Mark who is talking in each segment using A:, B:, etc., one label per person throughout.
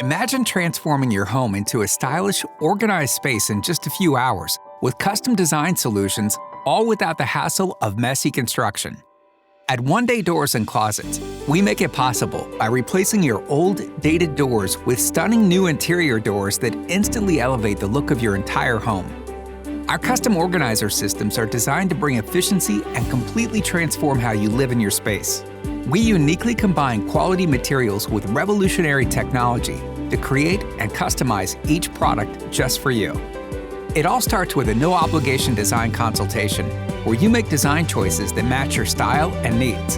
A: Imagine transforming your home into a stylish, organized space in just a few hours with custom design solutions, all without the hassle of messy construction. At One Day Doors and Closets, we make it possible by replacing your old, dated doors with stunning new interior doors that instantly elevate the look of your entire home. Our custom organizer systems are designed to bring efficiency and completely transform how you live in your space. We uniquely combine quality materials with revolutionary technology to create and customize each product just for you. It all starts with a no-obligation design consultation where you make design choices that match your style and needs.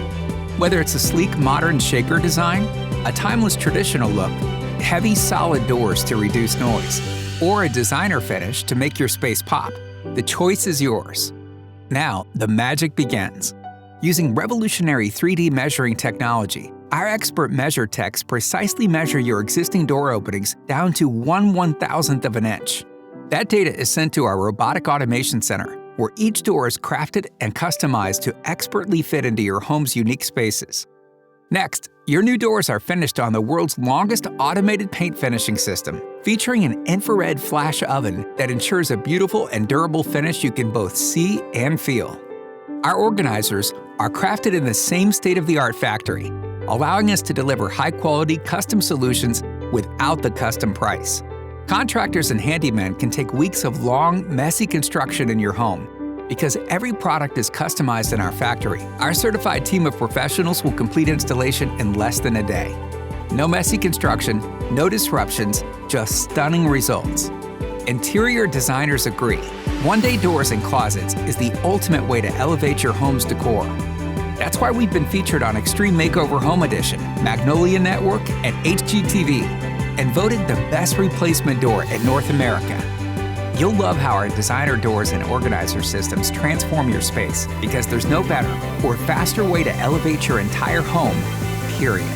A: Whether it's a sleek, modern shaker design, a timeless traditional look, heavy, solid doors to reduce noise, or a designer finish to make your space pop, the choice is yours. Now, the magic begins. Using revolutionary 3D measuring technology, our expert measure techs precisely measure your existing door openings down to 1/1000th of an inch. That data is sent to our robotic automation center, where each door is crafted and customized to expertly fit into your home's unique spaces. Next, your new doors are finished on the world's longest automated paint finishing system, featuring an infrared flash oven that ensures a beautiful and durable finish you can both see and feel. Our organizers are crafted in the same state-of-the-art factory, allowing us to deliver high-quality custom solutions without the custom price. Contractors and handymen can take weeks of long, messy construction in your home. Because every product is customized in our factory, our certified team of professionals will complete installation in less than a day. No messy construction, no disruptions, just stunning results. Interior designers agree. One Day Doors and Closets is the ultimate way to elevate your home's decor. That's why we've been featured on Extreme Makeover Home Edition, Magnolia Network, and HGTV, and voted the best replacement door in North America. You'll love how our designer doors and organizer systems transform your space because there's no better or faster way to elevate your entire home, period.